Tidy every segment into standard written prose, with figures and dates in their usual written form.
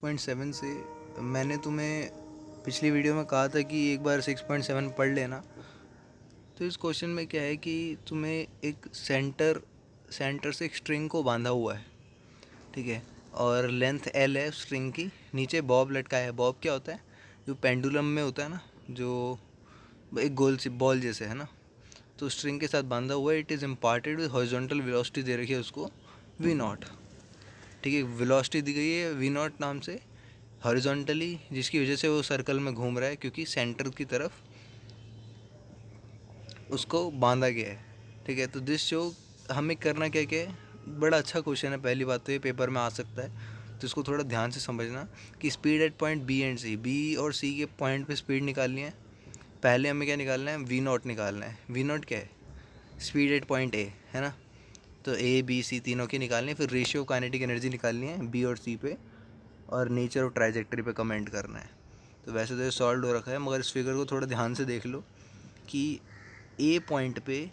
6.7 से मैंने तुम्हें पिछली वीडियो में कहा था कि एक बार 6.7 पढ़ लेना। तो इस क्वेश्चन में क्या है कि तुम्हें एक सेंटर से एक स्ट्रिंग को बांधा हुआ है, ठीक है, और लेंथ एल है स्ट्रिंग की। नीचे बॉब लटका है। बॉब क्या होता है? जो पेंडुलम में होता है ना, जो एक गोल सी बॉल जैसे है ना, तो स्ट्रिंग के साथ बांधा हुआ है। It is imparted with horizontal velocity दे रखी है उसको वी नॉट, ठीक है। वेलोसिटी दी गई है वी नॉट नाम से हॉरिजॉन्टली, जिसकी वजह से वो सर्कल में घूम रहा है क्योंकि सेंटर की तरफ उसको बांधा गया है, ठीक है। तो दिस शो हमें करना क्या क्या है। बड़ा अच्छा क्वेश्चन है। पहली बात तो ये पेपर में आ सकता है, तो इसको थोड़ा ध्यान से समझना कि speed at point B and C, B और सी के पॉइंट पे स्पीड निकालनी है। पहले हमें क्या निकालना है? वी नॉट निकालना है। वी नॉट क्या है? स्पीड एट पॉइंट ए, है ना। तो ए बी सी तीनों की निकालनी है। फिर रेशियो काइनेटिक एनर्जी निकालनी है बी और सी पे, और नेचर और ट्राइजेक्टरी पे कमेंट करना है। तो वैसे तो ये सॉल्व हो रखा है, मगर इस फिगर को थोड़ा ध्यान से देख लो कि ए पॉइंट पे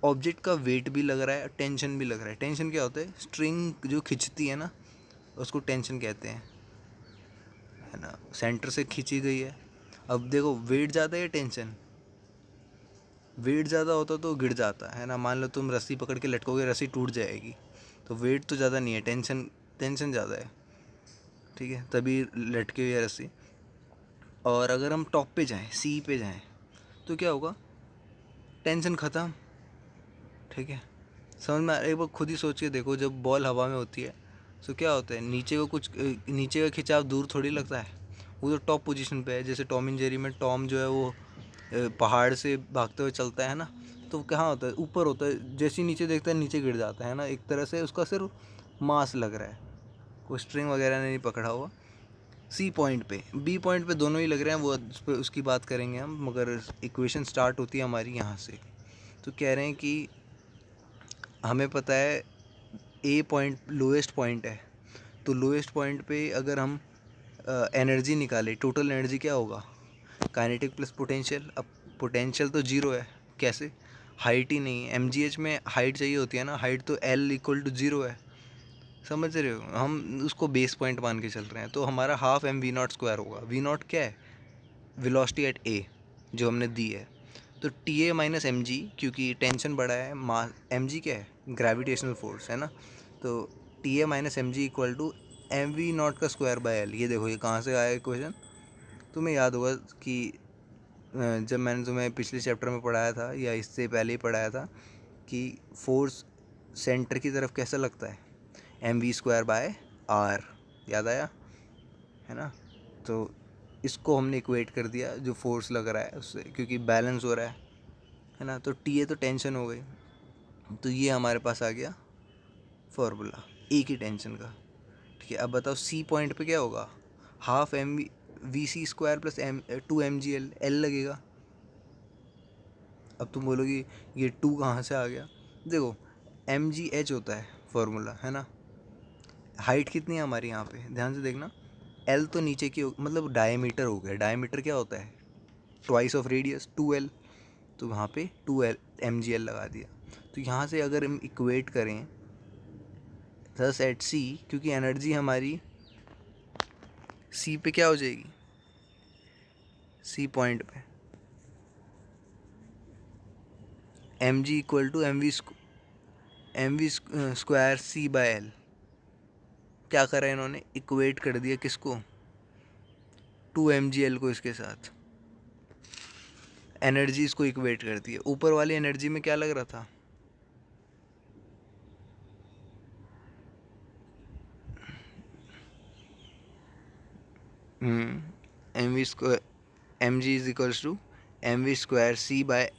ऑब्जेक्ट का वेट भी लग रहा है, टेंशन भी लग रहा है। टेंशन क्या होता है? स्ट्रिंग जो खिंचती है ना, उसको टेंशन कहते हैं, है ना। सेंटर से खींची गई है। अब देखो, वेट ज़्यादा है, टेंशन। वेट ज़्यादा होता तो गिर जाता है ना। मान लो तुम रस्सी पकड़ के लटकोगे, रस्सी टूट जाएगी। तो वेट तो ज़्यादा नहीं है, टेंशन ज़्यादा है, ठीक है, तभी लटके हुई है रस्सी। और अगर हम टॉप पे जाएं, सी पे जाएं, तो क्या होगा? टेंशन ख़त्म, ठीक है। समझ में एक बार खुद ही सोच के देखो, जब बॉल हवा में होती है तो क्या होता है? नीचे का खिंचाव दूर थोड़ी लगता है, वो तो टॉप पोजीशन पे है। जैसे टॉम एंड जेरी में टॉम जो है वो पहाड़ से भागते हुए चलता है ना, तो कहाँ होता है? ऊपर होता है। जैसे ही नीचे देखता है, नीचे गिर जाता है ना। एक तरह से उसका सिर्फ मास लग रहा है, कोई स्ट्रिंग वगैरह ने नहीं पकड़ा हुआ। सी पॉइंट पे, बी पॉइंट पे दोनों ही लग रहे हैं, वो उस पर उसकी बात करेंगे हम। मगर इक्वेशन स्टार्ट होती है हमारी यहाँ से। तो कह रहे हैं कि हमें पता है ए पॉइंट लोएस्ट पॉइंट है, तो लोएस्ट पॉइंट पे अगर हम एनर्जी निकाले, टोटल एनर्जी क्या होगा? Kinetic plus potential. अब पोटेंशियल तो जीरो है, कैसे? हाइट ही नहीं है। एम में हाइट चाहिए होती है ना, हाइट तो एल इक्वल टू जीरो है। समझ रहे हो? हम उसको बेस पॉइंट मान के चल रहे हैं, तो हमारा half M V naught square होगा। वी नॉट क्या है? वेलोसिटी एट ए जो हमने दी है। तो T A minus M G, क्योंकि टेंशन बढ़ा है, मास एम जी क्या है? ग्रेविटेशनल फोर्स, है ना। तो T A minus M ji equal to M V naught का स्क्वायर बाय एल। ये देखो, ये कहाँ से आया इक्वेशन? तुम्हें याद होगा कि जब मैंने तुम्हें पिछले चैप्टर में पढ़ाया था, या इससे पहले ही पढ़ाया था, कि फोर्स सेंटर की तरफ कैसा लगता है? M V square by R. याद आया, है ना। तो इसको हमने इक्वेट कर दिया जो फोर्स लग रहा है उससे, क्योंकि बैलेंस हो रहा है ना। तो टी ए तो टेंशन हो गई, तो ये हमारे पास आ गया फॉर्मूला ए की टेंशन का, ठीक है। अब बताओ सी पॉइंट पे क्या होगा? Half M V C square plus M two M G L, L लगेगा। अब तुम बोलोगी ये टू कहाँ से आ गया? देखो, एम जी एच होता है फॉर्मूला, है ना। हाइट कितनी है हमारी यहाँ पे? ध्यान से देखना। एल तो नीचे की मतलब डायमीटर हो गया। डायमीटर क्या होता है? Twice of radius, two L. तो वहाँ पे two L M G L लगा दिया। तो यहाँ से अगर हम इक्वेट करें दस एट सी, क्योंकि एनर्जी हमारी सी पे क्या हो जाएगी? सी पॉइंट पे M ji equal to M V square C by L. क्या करा इन्होंने? इक्वेट कर दिया किसको? टू एम जी एल को इसके साथ। एनर्जी इसको इक्वेट कर दी है। ऊपर वाली एनर्जी में क्या लग रहा था? M V square M G is equals to M V square C by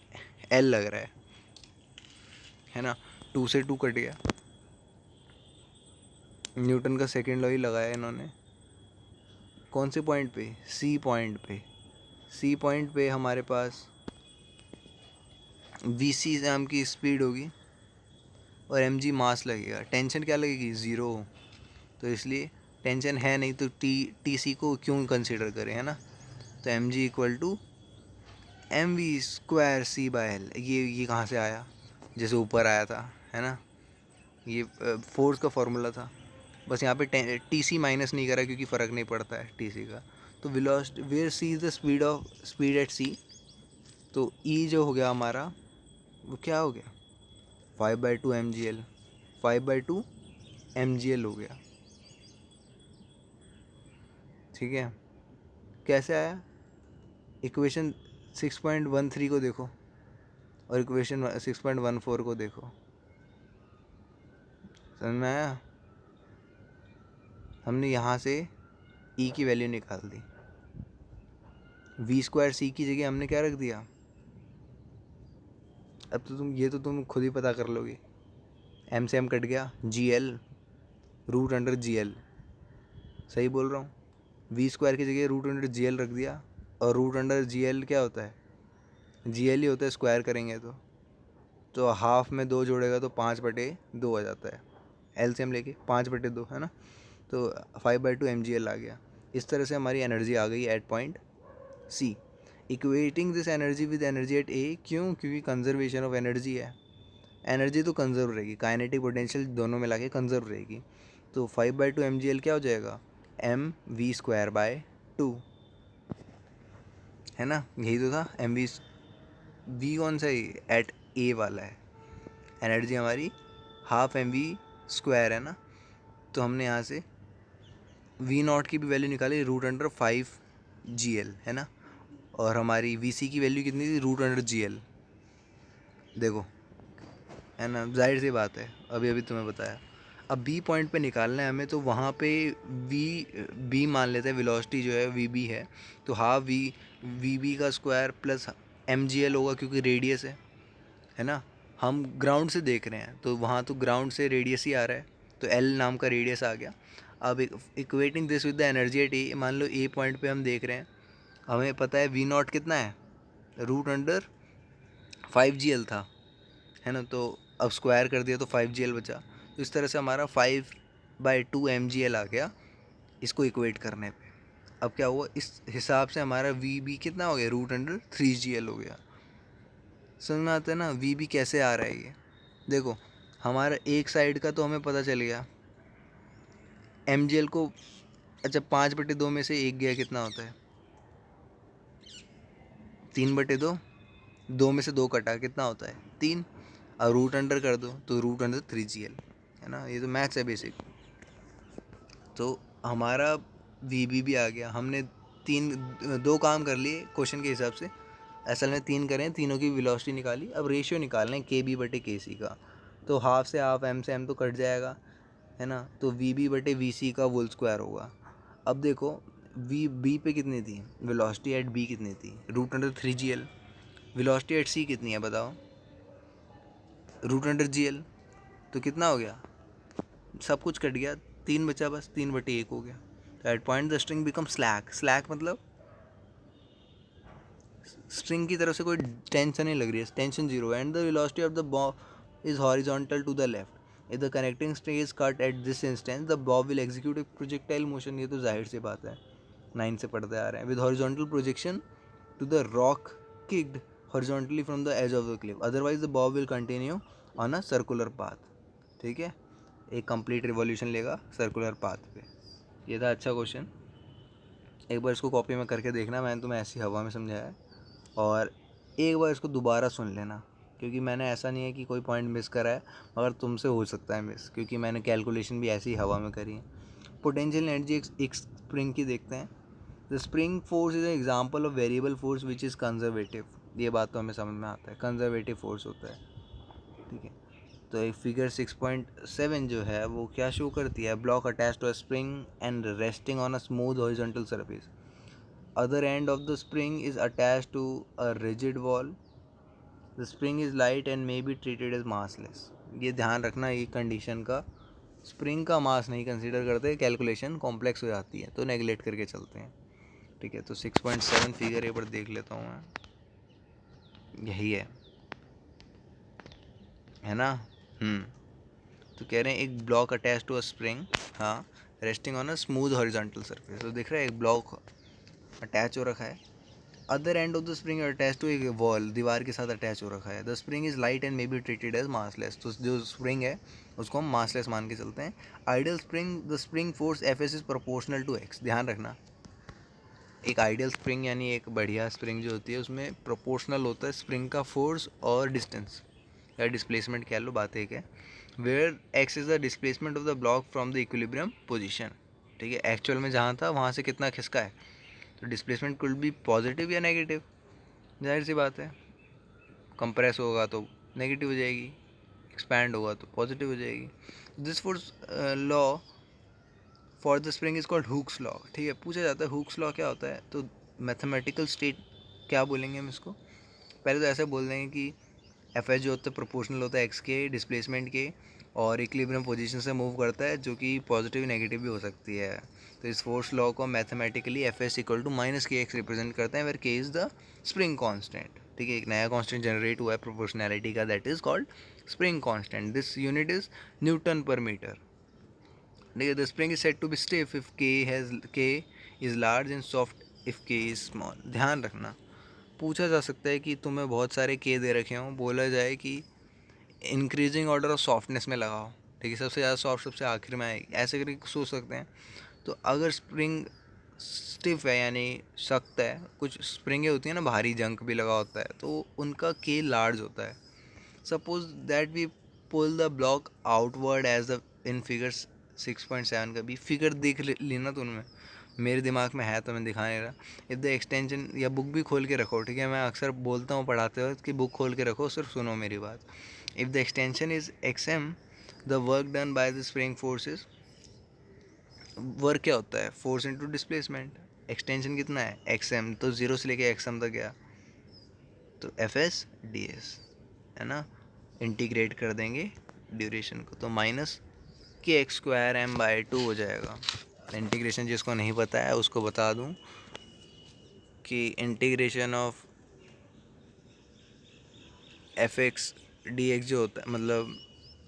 L लग रहा है ना। टू से टू कट गया। न्यूटन का सेकेंड लॉ ही लगाया इन्होंने। कौन से पॉइंट पे? सी पॉइंट पे। सी पॉइंट पे हमारे पास वी सी नाम की स्पीड होगी, और एम जी मास लगेगा। टेंशन क्या लगेगी? ज़ीरो। तो इसलिए टेंशन है नहीं, तो टी सी को क्यों कंसिडर करें, है ना। तो M ji equal to M V square C by L. ये कहाँ से आया? जैसे ऊपर आया था, है ना। ये फोर्स का फॉर्मूला था। बस यहाँ पे टी सी माइनस नहीं करा क्योंकि फ़र्क नहीं पड़ता है टी सी का। तो velocity where C is the speed at C, तो ई जो हो गया हमारा वो क्या हो गया 5/2 mgl, 5/2 mgl हो गया। ठीक है, कैसे आया? इक्वेशन 6.13 को देखो और इक्वेशन 6.14 को देखो, समझ में आया? हमने यहाँ से ई की वैल्यू निकाल दी, v² सी की जगह हमने क्या रख दिया? अब तो तुम खुद ही पता कर लोगे। एम से एम कट गया, gl √gl, सही बोल रहा हूँ। v² की जगह √gl रख दिया, और √gl क्या होता है? gl ही होता है, स्क्वायर करेंगे तो हाफ में 2 जोड़ेगा तो 5/2 आ जाता है, एलसीएम लेके 5/2 है ना। तो 5/2 mgl आ गया। इस तरह से हमारी एनर्जी आ गई at point C. Equating this energy with energy at A, क्यों? क्योंकि कंजर्वेशन ऑफ एनर्जी है, एनर्जी तो कंजर्व रहेगी, काइनेटिक पोटेंशियल दोनों मिला के कंजर्व रहेगी। तो 5/2 mgl क्या हो जाएगा? mv²/2, है ना, यही तो था। वी कौन सा ही एट ए वाला है, एनर्जी हमारी हाफ mv² है ना। तो हमने यहाँ से v0 की भी वैल्यू निकाली √5gl, है ना, और हमारी vc की वैल्यू कितनी थी? √gl। देखो, है ना, जाहिर सी बात है, अभी अभी तुम्हें बताया। अब बी पॉइंट पे निकालना है हमें, तो वहाँ पे बी मान लेते हैं, वेलोसिटी जो है वी बी है, तो हाफ वी बी का स्क्वायर प्लस mgl होगा क्योंकि रेडियस है ना। हम ग्राउंड से देख रहे हैं तो वहाँ तो ग्राउंड से रेडियस ही आ रहा है, तो एल नाम का रेडियस आ गया। अब equating this with the energy at A, मान लो ए पॉइंट पे हम देख रहे हैं, हमें पता है v0 कितना है, √5gl था, है ना। तो अब स्क्वायर कर दिया तो 5gl बचा, तो इस तरह से हमारा 5/2 mgl आ गया इसको इक्वेट करने पे। अब क्या हुआ, इस हिसाब से हमारा वी बी कितना हो गया? √3gl हो गया। समझ में आता है ना वी बी कैसे आ रहा है ये? देखो, हमारा एक साइड का तो हमें पता चल गया, mgl को, अच्छा 5/2 में से एक गया कितना होता है? 3/2, 2 में से 2 कटा कितना होता है? 3, और रूट अंडर कर दो तो √3gl, है ना। ये तो मैथ्स है बेसिक। तो हमारा वी बी भी आ गया। हमने 2 काम कर लिए क्वेश्चन के हिसाब से, असल में 3 करें, तीनों की वेलोसिटी निकाली। अब रेशियो निकालना है kb/kc का, तो हाफ से हाफ, m से m तो कट जाएगा, है ना। तो vb/vc का होल स्क्वायर होगा। अब देखो वी बी पे कितनी थी वेलोसिटी एट बी, कितनी थी? √3gl। वेलोसिटी एट सी कितनी है बताओ? √gl। तो कितना हो गया? सब कुछ कट गया, 3 बचा बस, 3/1 हो गया। At point the string become slack. Slack मतलब स्ट्रिंग की तरफ से कोई टेंशन नहीं लग रही है, tension zero, and the velocity of the bob is horizontal to the left. If the connecting string is cut at this instance the bob will execute a projectile motion. ये तो जाहिर सी बात है, 9 से पढ़ते आ रहे हैं। With horizontal projection to the rock kicked horizontally from the edge of the cliff, otherwise the bob will continue on a circular path. ठीक है, एक कंप्लीट रिवॉल्यूशन लेगा सर्कुलर पाथ पे। ये था अच्छा क्वेश्चन, एक बार इसको कॉपी में करके देखना, मैंने तुम्हें ऐसी हवा में समझाया है। और एक बार इसको दोबारा सुन लेना, क्योंकि मैंने ऐसा नहीं है कि कोई पॉइंट मिस करा है, मगर तुमसे हो सकता है मिस, क्योंकि मैंने कैलकुलेशन भी ऐसी हवा में करी है। पोटेंशियल एनर्जी एक स्प्रिंग की देखते हैं। The spring force is an example of variable force which is conservative. ये बात तो हमें समझ में आता है, कंजर्वेटिव फोर्स होता है। ठीक है, तो एक फिगर 6.7 जो है वो क्या शो करती है? Block attach to a spring and resting on a smooth horizontal surface. Other end of the spring is attached to a rigid wall. The spring is light and may be treated as massless. ये ध्यान रखना, ये condition का spring का मास नहीं consider करते, calculation complex हो जाती है तो नेगलेक्ट करके चलते हैं। ठीक है, तो 6.7 फिगर एक बार देख लेता हूँ मैं, यही है ना। तो कह रहे हैं एक block attach to a spring, हाँ, resting on a smooth horizontal surface. तो दिख रहा है एक ब्लॉक अटैच हो रखा है। Other end of the spring attach to एक वॉल, दीवार के साथ अटैच हो रखा है। The spring is light and may be treated as massless. तो जो स्प्रिंग है उसको हम मासलेस मान के चलते हैं। Ideal spring, the spring force F S is proportional to X. ध्यान रखना, एक आइडियल स्प्रिंग यानी एक बढ़िया स्प्रिंग जो होती है उसमें प्रोपोर्शनल होता है स्प्रिंग का फोर्स और डिस्टेंस या डिस्प्लेसमेंट कह लो, बात एक है। Where X is the displacement of the block from the equilibrium position. ठीक है, एक्चुअल में जहाँ था वहाँ से कितना खिसका है, तो डिस्प्लेसमेंट कुड बी पॉजिटिव या नेगेटिव, जाहिर सी बात है। कंप्रेस होगा तो नेगेटिव हो जाएगी, एक्सपैंड होगा तो पॉजिटिव हो जाएगी। This force law for the spring is called Hooke's law. ठीक है, पूछा जाता है हुक्स लॉ क्या होता है, तो मैथमेटिकल स्टेट क्या बोलेंगे हम इसको, पहले तो ऐसे बोल देंगे कि एफ एच जो होता है प्रोपोर्शनल होता है एक्स के डिस्प्लेसमेंट के, और इक्विलिब्रियम पोजीशन से मूव करता है, जो कि पॉजिटिव नेगेटिव भी हो सकती है। तो इस फोर्स लॉ को mathematically F S equal to minus K X represent करते हैं, वेर के इज़ द स्प्रिंग कांस्टेंट। ठीक है, एक नया कांस्टेंट जनरेट हुआ है प्रोपोर्शनैलिटी का, that is called spring constant. This unit is newton per metre. ठीक है, the spring is said to be stiff if K is large and soft if K is small. ध्यान रखना, पूछा जा सकता है कि तुम्हें बहुत सारे के दे रखे हों, बोला जाए कि इंक्रीजिंग ऑर्डर ऑफ सॉफ्टनेस में लगाओ। ठीक है, सबसे ज़्यादा सॉफ्ट सबसे आखिर में आएगी, ऐसे करके सोच सकते हैं। तो अगर स्प्रिंग स्टिफ है यानी सख्त है, कुछ स्प्रिंगें होती हैं ना भारी जंक भी लगा होता है, तो उनका के लार्ज होता है। Suppose that we pull the block outward as the in figure 6.7 का भी फिगर देख लेना तो उनमें, मेरे दिमाग में है तो मैं दिखा नहीं रहा। इफ़ द एक्सटेंशन, या बुक भी खोल के रखो, ठीक है, मैं अक्सर बोलता हूँ पढ़ाते वक्त कि बुक खोल के रखो, सिर्फ सुनो मेरी बात। If the extension is X M, the work done by the spring forces, work क्या होता है, फोर्स इंटू डिस्प्लेसमेंट। एक्सटेंशन कितना है एक्स एम, तो जीरो से लेके एक्स एम तक गया, तो एफ एस डी एस, है ना, इंटीग्रेट कर देंगे ड्यूरेशन को, तो minus K X square M by 2 हो जाएगा। इंटीग्रेशन जिसको नहीं पता है उसको बता दूं कि integration of F x D x जो होता है, मतलब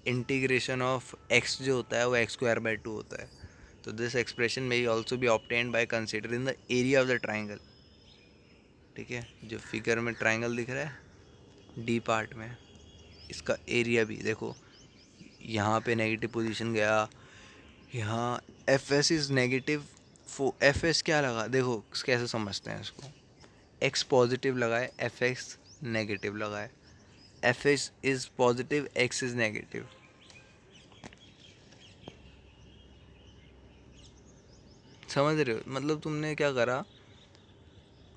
इंटीग्रेशन ऑफ एक्स जो होता है वो एक्स स्क्वायर बाई 2 होता है। तो दिस एक्सप्रेशन में also be obtained by considering the area of the triangle. ठीक है, जो फिगर में ट्राइंगल दिख रहा है डी पार्ट में, इसका एरिया भी देखो, यहाँ पे नेगेटिव पोजीशन गया, यहाँ F S is negative, F S क्या लगा देखो कैसे समझते हैं इसको, एक्स पॉजिटिव लगाए एफ एक्स नेगेटिव लगाए, F S is positive x is negative. समझ रहे हो, मतलब तुमने क्या करा,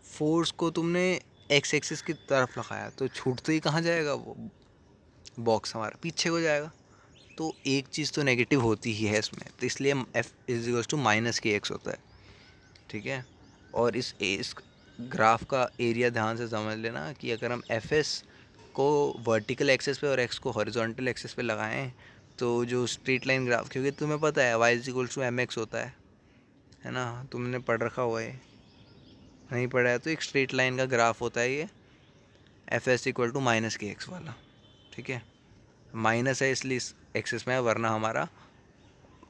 फोर्स को तुमने एक्स एक्सिस की तरफ लगाया, तो छूटते ही कहाँ जाएगा वो बॉक्स, हमारा पीछे को जाएगा। तो एक चीज़ तो नेगेटिव होती ही है इसमें, तो इसलिए F is equals to minus K X होता है। ठीक है, और इस ग्राफ का एरिया ध्यान से समझ लेना कि अगर हम एफ एस को वर्टिकल एक्सेस पे और एक्स को हॉरिजॉन्टल एक्सेस पे लगाएं, तो जो स्ट्रेट लाइन ग्राफ, क्योंकि तुम्हें पता है Y is equals to M X होता है ना, तुमने पढ़ रखा हुआ है, नहीं पढ़ा है तो एक स्ट्रेट लाइन का ग्राफ होता है ये, F S equal to minus K X वाला। ठीक है, माइनस है इसलिए इस एक्सेस में है, वरना हमारा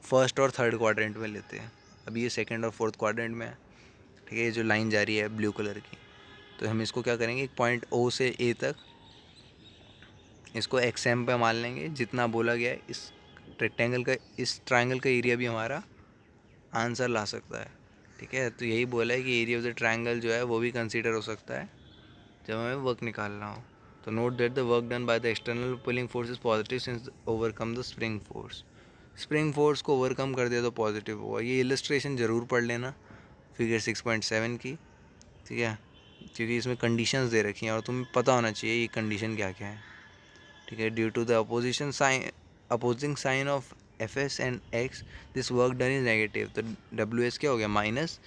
फर्स्ट और थर्ड क्वाड्रेंट में लेते हैं, अभी ये सेकंड और फोर्थ क्वाड्रेंट में है। ठीक है, ये जो लाइन जा रही है ब्लू कलर की, तो हम इसको क्या करेंगे, एक पॉइंट ओ से ए तक इसको एक्स एम पे मान लेंगे, जितना बोला गया है। इस रेक्टेंगल का, इस ट्राइंगल का एरिया भी हमारा आंसर ला सकता है। ठीक है, तो यही बोला है कि एरिया ऑफ द ट्राइंगल जो है वो भी कंसीडर हो सकता है जब हमें वर्क निकालना हो। तो note that the work done by the external pulling force is positive since overcome the spring force. Spring force को ओवरकम कर दिया तो पॉजिटिव हुआ। ये इलस्ट्रेशन ज़रूर पढ़ लेना फिगर 6.7 की। ठीक है, क्योंकि इसमें कंडीशंस दे रखी हैं और तुम्हें पता होना चाहिए ये कंडीशन क्या क्या है। ठीक है, due to the opposing sign of F S and X this work done is negative, तो डब्ल्यू एस क्या हो गया minus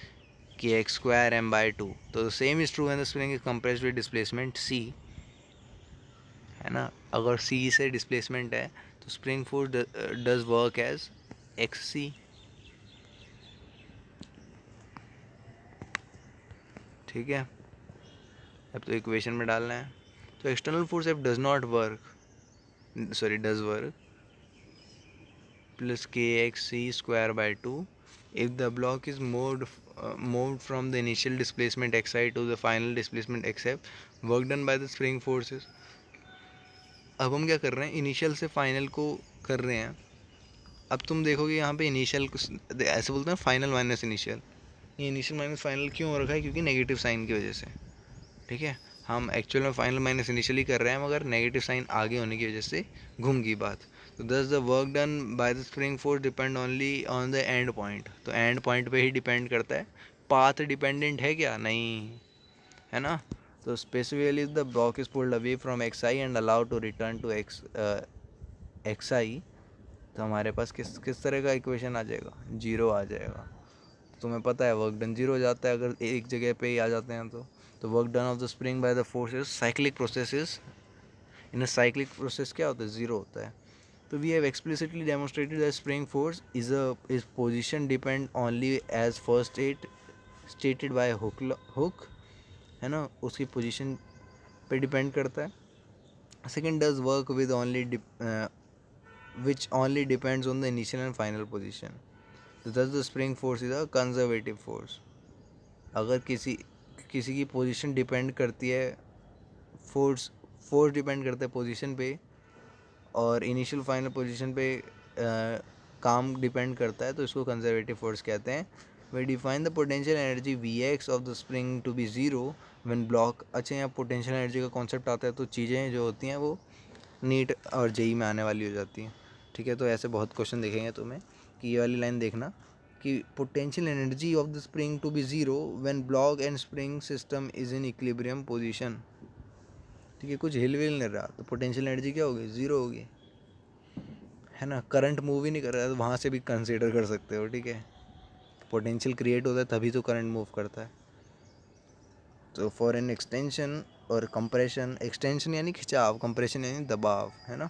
K X square M by 2। तो same is true when the spring is compressed with displacement C, है ना, अगर C से displacement है तो spring force does work as X C. ठीक है, अब तो इक्वेशन में डालना है। तो external force F does not work, sorry does work plus K X C square by 2 if the block is moved from the initial displacement xi to the final displacement xf, work done by the spring forces। अब हम क्या कर रहे हैं, initial से final को कर रहे हैं, अब तुम देखोगे यहाँ पे इनिशियल ऐसे बोलते हैं फाइनल माइनस इनिशियल, ये इनिशियल माइनस फाइनल क्यों हो रखा है, क्योंकि नेगेटिव साइन की वजह से। ठीक है, हम एक्चुअल में फाइनल माइनस इनिशियली कर रहे हैं मगर नेगेटिव साइन आगे होने की वजह से घूम गई बात। तो दस the work done by the spring force depend only on the end point, तो एंड पॉइंट पे ही डिपेंड करता है, पाथ डिपेंडेंट है क्या, नहीं है ना। तो specifically the block is pulled away from X I and allowed to return to X I, तो हमारे पास किस तरह का इक्वेशन आ जाएगा, जीरो आ जाएगा। तुम्हें पता है वर्क डन जीरो हो जाता है अगर एक जगह पे ही आ जाते हैं तो work done of the spring by the forces cyclic processes, in a cyclic process क्या होता है, ज़ीरो होता है। तो we have explicitly demonstrated that spring force is position depend only as first it stated by Hooke, है ना, उसकी position पे डिपेंड करता है। Second does work with only which only depends on the initial and final position. Thus the spring force is a conservative force. अगर किसी की position depend करती है, फोर्स डिपेंड करता है पोजीशन पे और इनिशियल फाइनल पोजीशन पे काम डिपेंड करता है, तो इसको कंजर्वेटिव फोर्स कहते हैं। We define the potential energy V X of the spring to be zero when block. अच्छा, यहाँ पोटेंशियल एनर्जी का कॉन्सेप्ट आता है तो चीज़ें जो होती हैं वो नीट और जेई में आने वाली हो जाती हैं। ठीक है, तो ऐसे बहुत क्वेश्चन देखेंगे तुम्हें कि ये वाली लाइन देखना कि potential energy of the spring to be zero when block and spring system is in equilibrium position. ठीक है, कुछ हिल विल नहीं रहा तो पोटेंशियल एनर्जी क्या होगी, ज़ीरो होगी, है ना। करंट मूव ही नहीं कर रहा है तो वहाँ से भी कंसीडर कर सकते हो। ठीक है, पोटेंशियल क्रिएट होता है तभी तो करंट मूव करता है। तो फॉर एन एक्सटेंशन और कंप्रेशन, एक्सटेंशन यानी खिंचाव, कंप्रेशन यानी दबाव, है ना।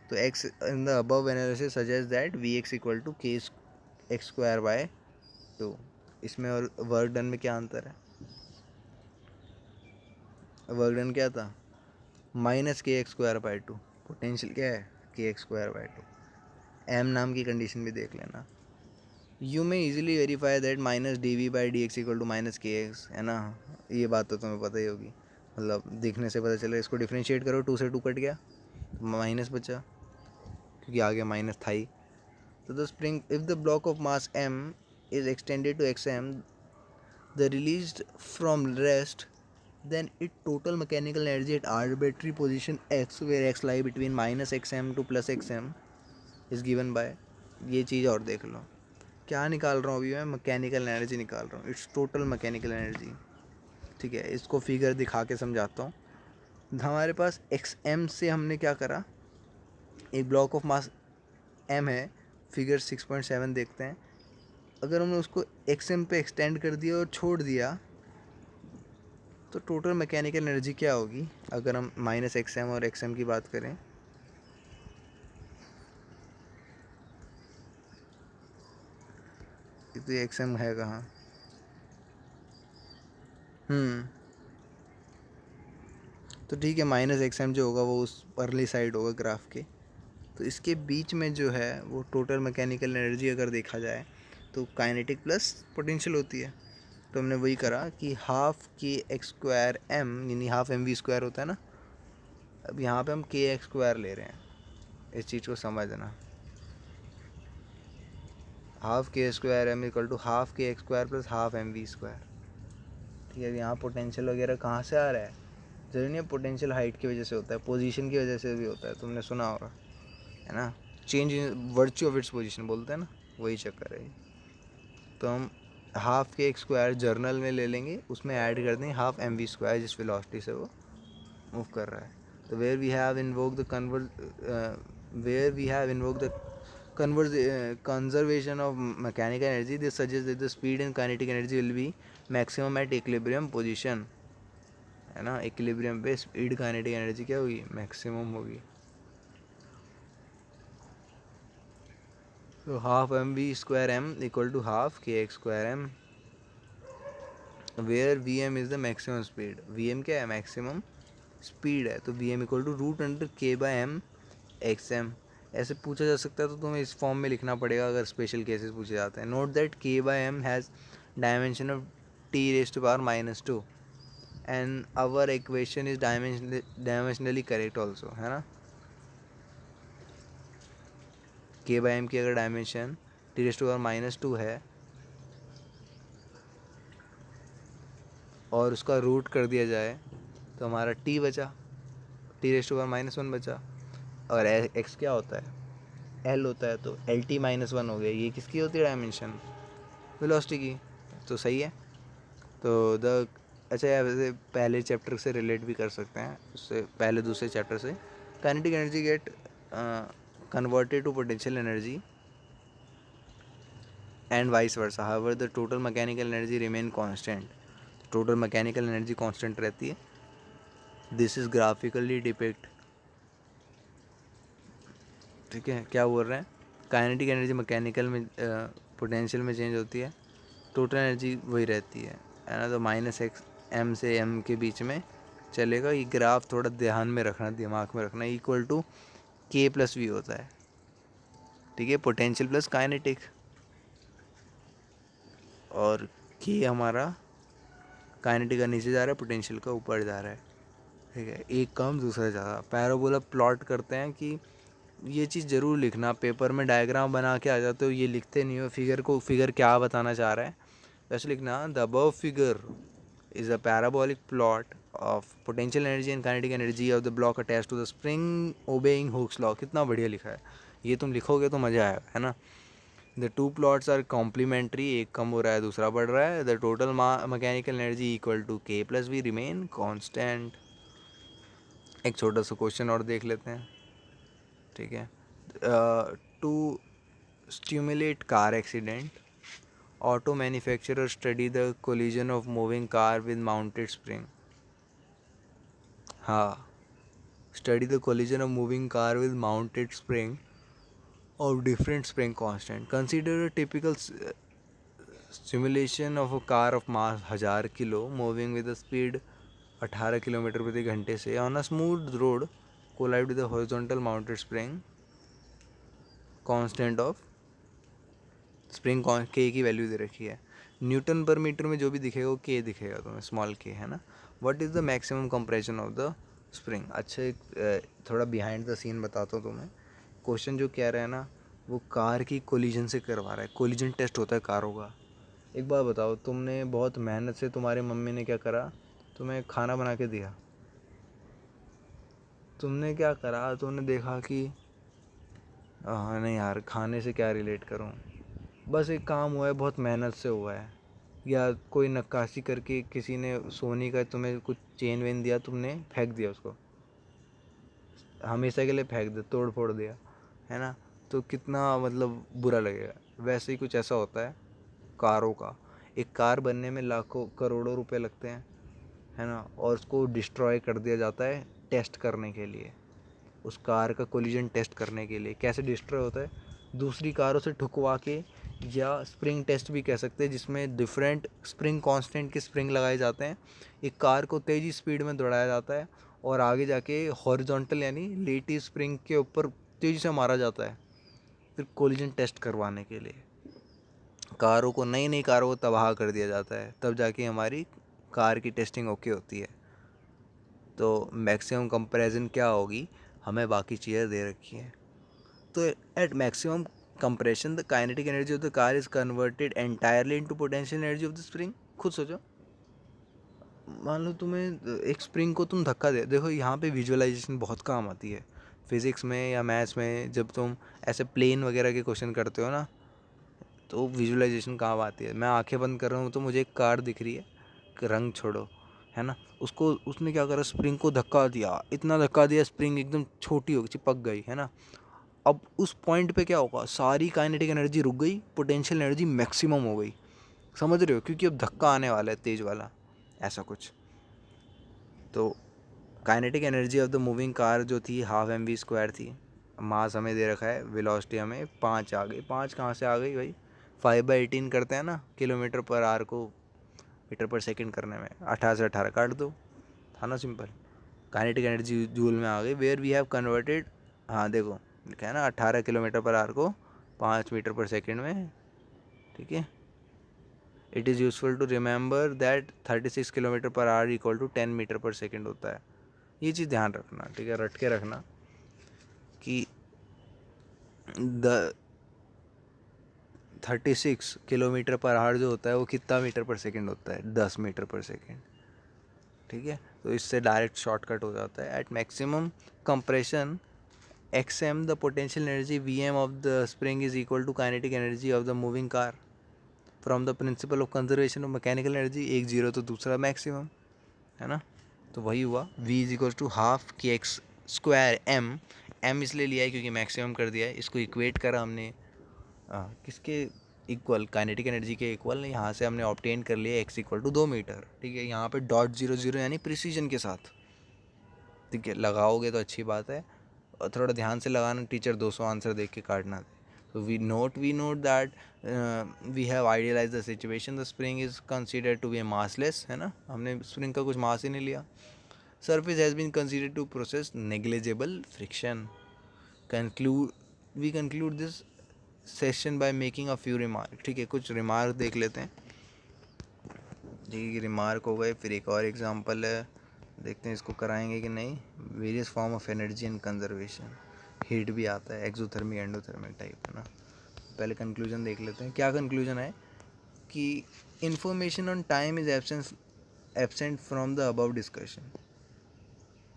तो X in the above analysis suggest that V X equal to K X square by two. इसमें और वर्क डन में क्या अंतर है, वर्क डन क्या था, minus K X square by two, potential क्या है, K X square by two. M नाम की कंडीशन भी देख लेना। You may easily verify that minus D V by D X equal to minus K X, है ना। ये बात तो तुम्हें पता ही होगी, मतलब दिखने से पता चला। इसको डिफ्रेंशिएट करो, टू से टू कट गया, माइनस बचा क्योंकि आगे माइनस था ही। तो the spring if the block of mass m is extended to xm, the released from rest, then its total mechanical energy at arbitrary position x, where x lie between minus xm to plus xm, is given by, ये चीज़ और देख लो, क्या निकाल रहा हूँ अभी मैं, mechanical energy निकाल रहा हूँ, इट्स टोटल मैकेनिकल एनर्जी। ठीक है, इसको फिगर दिखा के समझाता हूँ। हमारे पास एक्स एम से हमने क्या करा, एक ब्लॉक ऑफ मास एम है, फिगर 6.7 देखते हैं। अगर हमने उसको एक्स एम पे एक्सटेंड कर दिया और छोड़ दिया तो टोटल मैकेनिकल एनर्जी क्या होगी, अगर हम माइनस एक्स एम और एक्स एम की बात करें। तो एक्स एम है कहाँ, तो ठीक है, माइनस एक्स एम जो होगा वो उस परली साइड होगा ग्राफ के। तो इसके बीच में जो है वो टोटल मैकेनिकल एनर्जी अगर देखा जाए तो काइनेटिक प्लस पोटेंशियल होती है। तो हमने वही करा कि half K X square M यानी हाफ एम वी स्क्वायर होता है ना। अब यहाँ पे हम के एक्स स्क्वायर ले रहे हैं, इस चीज़ को समझना। Half K square M equal to half K X square plus half M V square. ठीक है, यहाँ पोटेंशियल वगैरह कहाँ से आ रहा है, जरूरी नहीं है पोटेंशियल हाइट की वजह से होता है, पोजीशन की वजह से भी होता है, तुमने सुना होगा, है ना। Change in virtue of its position बोलते हैं ना, वही चक्कर है। तो हम half K X square journal में ले लेंगे, उसमें ऐड कर देंगे हाफ एम वी स्क्वायर जिस वेलोसिटी से वो मूव कर रहा है। तो where we have invoke the conservation of mechanical energy, this suggests that the speed and kinetic energy will be maximum at equilibrium position, है ना। इक्विलिब्रियम पे स्पीड काइनेटिक एनर्जी क्या होगी, मैक्सिमम होगी। तो half M V square M equal to half K X square M, where V M is the maximum speed, V M क्या है, maximum speed है। तो V M equal to root under K by M X M. ऐसे पूछा जा सकता है तो तुम्हें इस फॉर्म में लिखना पड़ेगा अगर स्पेशल केसेस पूछे जाते हैं। Note that K by M has dimension of T raise to power -2 and our equation is dimensionally correct also, है ना। K/m की अगर डायमेंशन T⁻⁻² है और उसका रूट कर दिया जाए तो हमारा T बचा, T⁻⁻1 बचा। और x क्या होता है, L होता है, तो LT-1 हो गया। ये किसकी होती है डायमेंशन, वेलोसिटी की। तो सही है। तो अच्छा यार, वैसे पहले चैप्टर से रिलेट भी कर सकते हैं, उससे पहले दूसरे चैप्टर से। Kinetic energy get converted to potential energy and vice versa, however the total mechanical energy remain constant. Total mechanical energy constant रहती है। दिस इज ग्राफिकली डिपिक्ट, ठीक है। क्या बोल रहे हैं, काइनेटिक एनर्जी मैकेनिकल में पोटेंशियल में चेंज होती है, टोटल एनर्जी वही रहती है ना। तो -m से m के बीच में चलेगा। ये ग्राफ थोड़ा ध्यान में रखना, दिमाग में रखना। इक्वल टू K+V होता है, ठीक है, पोटेंशियल प्लस काइनेटिक। और K हमारा काइनेटिक का नीचे जा रहा है, पोटेंशियल का ऊपर जा रहा है, ठीक है। एक कम दूसरा ज़्यादा। पैराबोला प्लॉट करते हैं कि ये चीज़ ज़रूर लिखना, पेपर में डायग्राम बना के आ जाते हो, ये लिखते नहीं हो फिगर क्या बताना चाह रहा है। वैसे लिखना, the above figure is a parabolic plot of potential energy and kinetic energy of the block attach to the spring obeying Hooke's law. कितना बढ़िया लिखा है, ये तुम लिखोगे तो मज़ा आएगा, है ना। The two plots are complementary, एक कम हो रहा है दूसरा बढ़ रहा है। The total mechanical energy equal to K+V remain constant. एक छोटा सा क्वेश्चन और देख लेते हैं, ठीक है। To stimulate car accident, auto manufacturer study the collision of moving car with mounted spring. हाँ, study the collision of moving car with mounted spring of different spring constant. Consider a typical simulation of a car of mass 1000 kilo moving with a speed 18 kilometre प्रति घंटे से on a smooth road collide with a horizontal mounted spring constant of spring के की value दे रखी है। Newton per metre में जो भी दिखेगा वो के दिखेगा तुम्हें, स्मॉल के, है ना। What is the maximum compression of the spring. अच्छा, एक थोड़ा बिहाइंड द सीन बताता हूँ तुम्हें। क्वेश्चन जो कह रहा है ना, वो कार की कोलिजन से करवा रहा है। कोलिजन टेस्ट होता है कारों का। एक बार बताओ, तुमने बहुत मेहनत से, तुम्हारी मम्मी ने क्या करा, तुम्हें खाना बना के दिया, तुमने क्या करा, तुमने देखा कि नहीं यार, खाने से क्या रिलेट करूँ, बस एक काम हुआ है, बहुत मेहनत से हुआ है, या कोई नक्काशी करके किसी ने सोने का तुम्हें कुछ चेन वेन दिया, तुमने फेंक दिया उसको, हमेशा के लिए फेंक दे, तोड़ फोड़ दिया, है ना, तो कितना मतलब बुरा लगेगा। वैसे ही कुछ ऐसा होता है कारों का। एक कार बनने में लाखों करोड़ों रुपए लगते हैं, है ना, और उसको डिस्ट्रॉय कर दिया जाता है टेस्ट करने के लिए, उस कार का कोलिजन टेस्ट करने के लिए। कैसे डिस्ट्रॉय होता है, दूसरी कारों से ठुकवा के, या स्प्रिंग टेस्ट भी कह सकते हैं, जिसमें डिफरेंट स्प्रिंग कांस्टेंट के स्प्रिंग लगाए जाते हैं। एक कार को तेज़ी स्पीड में दौड़ाया जाता है और आगे जाके हॉरिजॉन्टल यानी लेटी स्प्रिंग के ऊपर तेज़ी से मारा जाता है, फिर कोलिजन टेस्ट करवाने के लिए। कारों को, नई नई कारों को तबाह कर दिया जाता है, तब जाके हमारी कार की टेस्टिंग ओके होती है। तो मैक्सिमम कंपैरिजन क्या होगी, हमें बाकी चीज़ें दे रखी हैं। तो at maximum compression the kinetic energy of the car is converted entirely into potential energy of the spring. खुद सोचो, मान लो तुम्हें एक स्प्रिंग को तुम धक्का दे, देखो यहाँ पे विजुअलाइजेशन बहुत काम आती है फिज़िक्स में या मैथ्स में। जब तुम ऐसे प्लेन वगैरह के क्वेश्चन करते हो ना, तो विजुअलाइजेशन काम आती है। मैं आंखें बंद कर रहा हूँ तो मुझे एक कार दिख रही है, रंग छोड़ो, है ना, उसको उसने क्या करा, स्प्रिंग को धक्का दिया, इतना धक्का दिया स्प्रिंग एकदम छोटी हो गई, चिपक गई, है ना। अब उस पॉइंट पे क्या होगा, सारी काइनेटिक एनर्जी रुक गई, पोटेंशियल एनर्जी मैक्सिमम हो गई, समझ रहे हो, क्योंकि अब धक्का आने वाला है तेज वाला, ऐसा कुछ। तो kinetic energy of the moving car जो थी 12mv² थी। मास हमें दे रखा है, वेलोसिटी हमें 5 आ गई। 5 कहाँ से आ गई भाई, 5/18 करते हैं ना किलोमीटर पर आवर को मीटर पर सेकंड करने में, 18 से 18 काट दो, था ना सिंपल। काइनेटिक एनर्जी जूल में आ गई, वेयर वी हैव कन्वर्टेड, हाँ देखो लिखा है ना, 18 किलोमीटर पर आवर को 5 मीटर पर सेकंड में, ठीक है। It is useful to remember that 36 kilometre per hour equal to 10 metre per second होता है। ये चीज़ ध्यान रखना, ठीक है, रट के रखना कि द 36 किलोमीटर पर आवर जो होता है वो कितना मीटर पर सेकेंड होता है? 10 मीटर पर सेकेंड। ठीक है, तो इससे डायरेक्ट शॉर्टकट हो जाता है। At maximum compression XM the potential energy VM of the spring is equal to kinetic energy of the moving car from the principle of conservation of mechanical energy. एक zero तो दूसरा maximum, है ना। तो वही हुआ V is equal to half K x square M इसलिए लिया है क्योंकि मैक्सिमम कर दिया है। इसको इक्वेट करा हमने किसके इक्वल? काइनेटिक एनर्जी के इक्वल। यहाँ से हमने ऑब्टेन कर लिया x इक्वल टू 2 मीटर। ठीक है, यहाँ पे डॉट 0 0 यानी प्रिसीजन के साथ। ठीक है, लगाओगे तो अच्छी बात है, और थोड़ा ध्यान से लगाना, टीचर 200 आंसर देख के काटना दे। तो we note that we have idealize the situation, the spring is considered to be massless, है ना, हमने स्प्रिंग का कुछ मास ही नहीं लिया। Surface has been considered to process negligible friction. We conclude this session by making a few remark. ठीक है, कुछ रिमार्क देख लेते हैं। जी, रिमार्क हो गए, फिर एक और एग्जांपल है, देखते हैं इसको कराएंगे कि नहीं। Various form of energy and conservation, heat भी आता है, एक्सोथर्मिक एंडोथर्मिक टाइप, है ना। पहले कंक्लूजन देख लेते हैं। क्या कंक्लूजन है कि information on time is absent from the above discussion,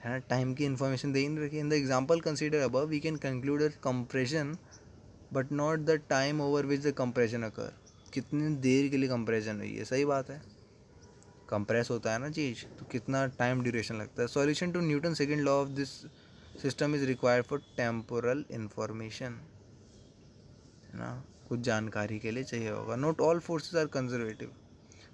है ना। टाइम की इन्फॉर्मेशन दे ही नहीं रखी। In the example consider above we can conclude that compression but not the time over which the compression occur. कितनी देर के लिए कंप्रेशन हुई है, सही बात है, कंप्रेस होता है ना चीज़, तो कितना टाइम ड्यूरेशन लगता है। Solution to Newton second law of this system is required for temporal information, है ना, कुछ जानकारी के लिए चाहिए होगा। Not all forces are conservative.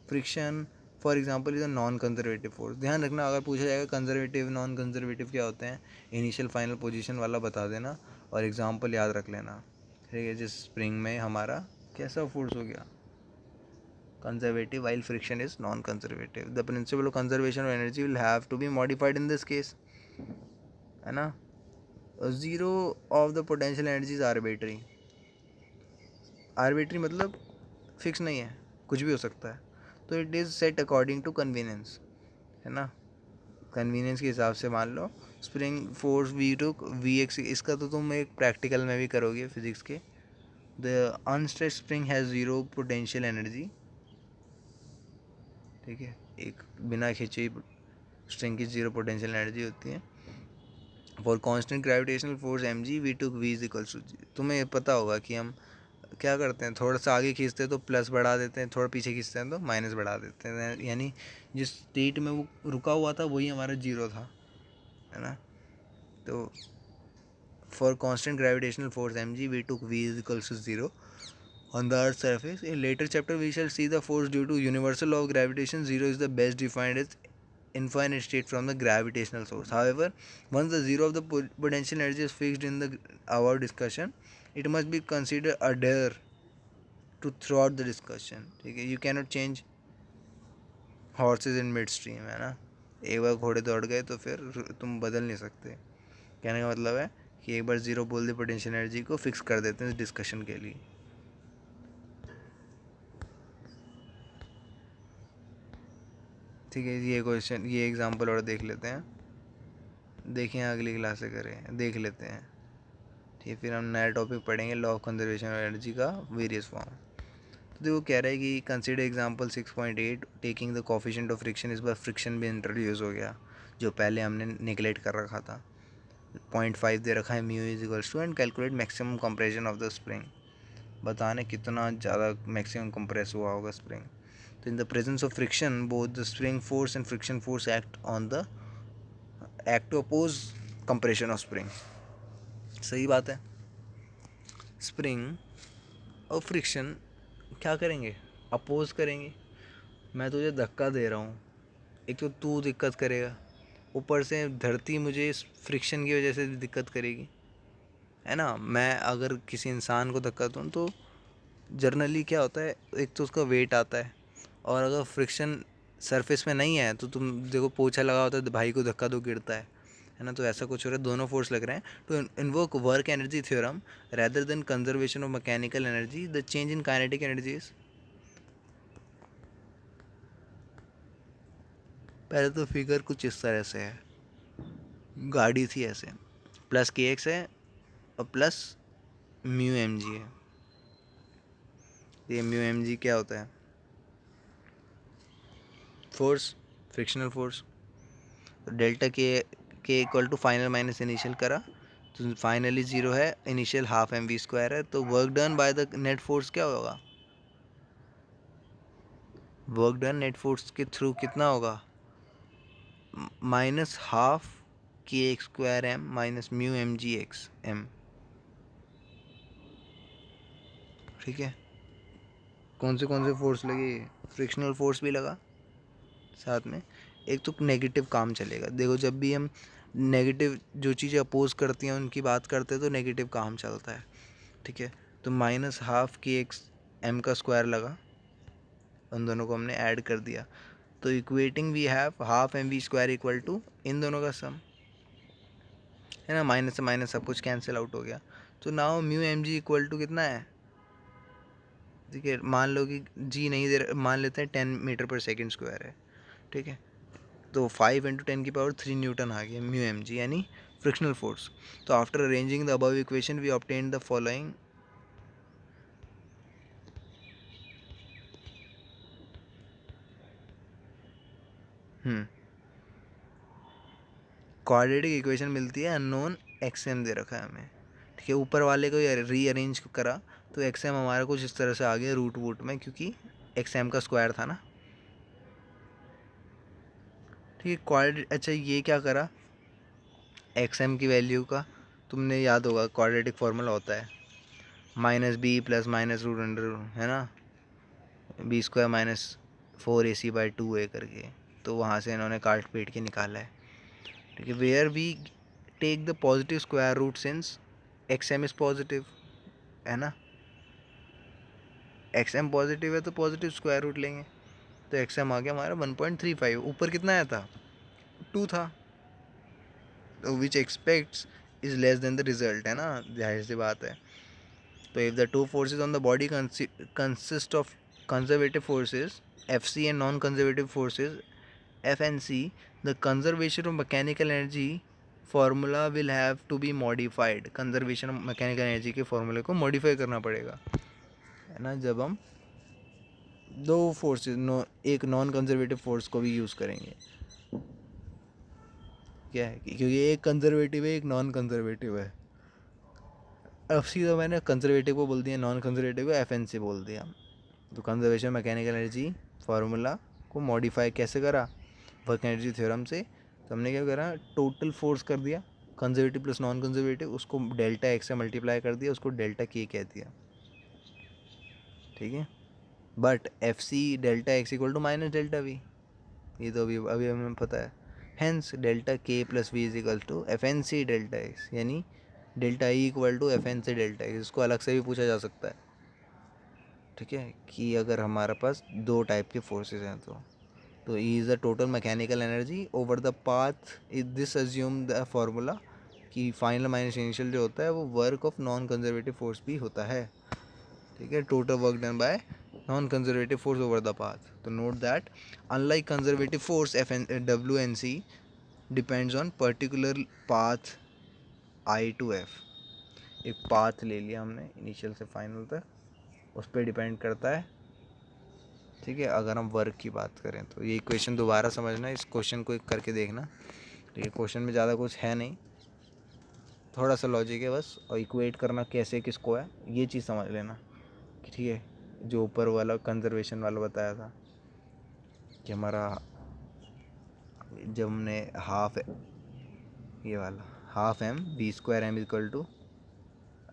Friction for example is a non conservative force. ध्यान रखना, अगर पूछा जाएगा कंजर्वेटिव नॉन कंजर्वेटिव क्या होते हैं, इनिशियल फाइनल पोजीशन वाला बता देना और एग्जाम्पल याद रख लेना। ठीक है, जिस स्प्रिंग में हमारा कैसा फोर्स हो गया, conservative, while friction is non-conservative. The principle of conservation of energy will have to be modified in this case, है ना। Zero of the potential energy is arbitrary. Arbitrary मतलब फिक्स नहीं है, कुछ भी हो सकता है। तो it is set according to convenience, है ना, कन्वीनियंस के हिसाब से मान लो। Spring force V to V X, इसका तो तुम एक प्रैक्टिकल में भी करोगे फिजिक्स के। The unstretched spring has zero potential energy. ठीक है, एक बिना खींची स्ट्रिंग की जीरो पोटेंशियल एनर्जी होती है। For constant gravitational force mg V to V is equals to. तुम्हें पता होगा कि हम क्या करते हैं, थोड़ा सा आगे खींचते हैं तो प्लस बढ़ा देते हैं, थोड़ा पीछे खींचते हैं तो माइनस बढ़ा देते हैं, यानी जिस स्टेट में वो रुका हुआ था वही हमारा जीरो था, है ना। तो for constant gravitational force mg V to V is equals to zero on the Earth's surface. In later chapter, we shall see the force due to universal law of gravitation. Zero is the best defined as infinite state from the gravitational source. However, once the zero of the potential energy is fixed in the our discussion, it must be considered adhere to throughout the discussion. ठीक है, you cannot change horses in midstream, है ना। एक बार घोड़े दौड़ गए तो फिर तुम बदल नहीं सकते। कहने का मतलब है कि एक बार जीरो बोल दे पोटेंशियल एनर्जी को, फिक्स कर देते हैं इस डिस्कशन के लिए। ठीक है, ये क्वेश्चन, ये एग्जांपल और देख लेते हैं, देखें अगली क्लास से करें, देख लेते हैं। ठीक है, फिर हम नया टॉपिक पढ़ेंगे, law of conservation of energy का वेरियस फॉर्म। तो देखो कह रहा है कि consider example 6.8 taking the coefficient of friction. इस बार फ्रिक्शन भी इंट्रोड्यूस हो गया जो पहले हमने निगलेक्ट कर रखा था। 0.5 दे रखा है mu is equals to, and calculate maximum compression of the spring. बताने कितना ज़्यादा मैक्सिमम कंप्रेस हुआ होगा स्प्रिंग। तो in the presence of friction both the spring force and friction force act to oppose compression of spring. सही बात है, spring और फ्रिक्शन क्या करेंगे, अपोज करेंगे। मैं तुझे धक्का दे रहा हूँ, एक तो तू दिक्कत करेगा, ऊपर से धरती मुझे इस फ्रिक्शन की वजह से दिक्कत करेगी, है ना। मैं अगर किसी इंसान को धक्का दूँ तो जनरली क्या होता है, एक तो उसका वेट आता है, और अगर फ्रिक्शन सरफेस में नहीं है तो तुम देखो पोछा लगा होता है, भाई को धक्का दो गिरता है ना। तो ऐसा कुछ हो रहा है, दोनों फोर्स लग रहे हैं। तो invoke work energy theorem rather than conservation of mechanical energy, the change in kinetic energies. पहले तो फिगर कुछ इस तरह से है, गाड़ी थी ऐसे, प्लस के एक्स है और प्लस म्यू एम जी है। ये म्यू एम जी क्या होता है? Force, frictional force. तो डेल्टा के equal to final minus initial करा तो फाइनली जीरो है, initial half M V square है, तो work done by the net force क्या होगा? वर्क डन नेट फोर्स के थ्रू कितना होगा? Minus half K X square M minus mu M G X M. ठीक है, कौन से फोर्स लगे? फ्रिक्शनल फोर्स भी लगा साथ में। एक तो नेगेटिव काम चलेगा, देखो जब भी हम नेगेटिव जो चीज़ें अपोज करती हैं उनकी बात करते हैं तो नेगेटिव काम चलता है। ठीक है, तो minus half K X M का स्क्वायर लगा, उन दोनों को हमने ऐड कर दिया, तो equating we have half M V square equal to इन दोनों का सम, है ना। माइनस से माइनस सब कुछ कैंसिल आउट हो गया, तो now mu M G equal to कितना है? ठीक है, मान लो कि जी नहीं दे रहा, मान लेते हैं 10 मीटर पर सेकेंड स्क्वायर है। ठीक है, तो 5 × 10⁻³ न्यूटन आ गया म्यू एम जी, यानी फ्रिक्शनल फोर्स। तो after arranging the above equation we obtain the following. Quadratic equation मिलती है, अननोन एक्स एम दे रखा है हमें। ठीक है, ऊपर वाले को रीअरेंज करा तो एक्स एम हमारा कुछ इस तरह से आ गया रूट वूट में, क्योंकि एक्स एम का स्क्वायर था ना। ठीक है, क्वाड्रेटिक, अच्छा ये क्या करा, एक्स एम की वैल्यू का तुमने याद होगा क्वाड्रेटिक फार्मूला होता है minus b plus minus root under, है ना, बी स्क्वायर माइनस 4ac/2a करके, तो वहाँ से इन्होंने काट पीट के निकाला है। ठीक है, where we take the positive square root since x m is positive, है ना। एक्स एम पॉजिटिव है तो पॉजिटिव स्क्वायर रूट लेंगे, तो एक्स एम आ गया हमारा 1.35। ऊपर कितना आया था? 2 था, तो which expects is less than the result, है ना, जाहिर सी बात है। तो if the two forces on the body consist of conservative forces F C and non conservative forces F N C, the conservation of mechanical energy formula will have to be modified. Conservation of mechanical energy के फार्मूले को modify करना पड़ेगा, है ना, जब हम दो फोर्सेज एक नॉन कंजर्वेटिव फोर्स को भी यूज़ करेंगे। क्या है क्योंकि एक कंजर्वेटिव है एक नॉन कंजर्वेटिव है। अब सीधा मैंने कंजर्वेटिव को बोल दिया, नॉन कंजर्वेटिव को एफ एन सी बोल दिया। तो कंजर्वेशन मैकेनिकल एनर्जी फार्मूला को मॉडिफाई कैसे करा? वर्क एनर्जी थ्योरम से। तो हमने क्या करा, टोटल फोर्स कर दिया कंजर्वेटिव प्लस नॉन कंजर्वेटिव, उसको डेल्टा एक्स से मल्टीप्लाई कर दिया, उसको डेल्टा के कह दिया। ठीक है, but F C delta X equal to minus delta V, ये तो अभी अभी हमें पता है। Hence delta K plus V is equal to F N C delta X, यानी delta E equal to F N C delta X. इसको अलग से भी पूछा जा सकता है। ठीक है, कि अगर हमारे पास दो टाइप के फोर्सेस हैं तो E is the total mechanical energy over the path. This assume the formula कि फाइनल माइनस इनिशियल जो होता है वो work of non conservative force भी होता है। ठीक है, total work done by non conservative force over the path. तो note that unlike conservative force F N W N C depends on particular path I to F. एक पाथ ले लिया हमने इनिशियल से फाइनल तक, उस पर डिपेंड करता है। ठीक है, अगर हम वर्क की बात करें तो ये इक्वेशन दोबारा समझना, इस क्वेश्चन को करके देखना। तो ये क्वेश्चन में ज़्यादा कुछ है नहीं, थोड़ा सा लॉजिक है बस, और इक्वेट करना कैसे किसको है ये चीज़ समझ लेना। ठीक है, जो ऊपर वाला कंजर्वेशन वाला बताया था कि हमारा जब हमने हाफ ये वाला half M B square M equal to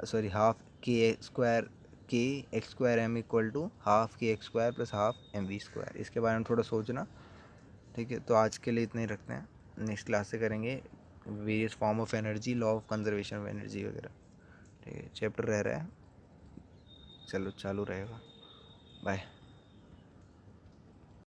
sorry half K square K X square M equal to half K X square plus half M V square, इसके बारे में थोड़ा सोचना। ठीक है, तो आज के लिए इतना ही रखते हैं, नेक्स्ट क्लास से करेंगे various form of energy, law of conservation of energy वगैरह। ठीक है, चैप्टर रह रहा है, चलो चालू रहेगा। बाय।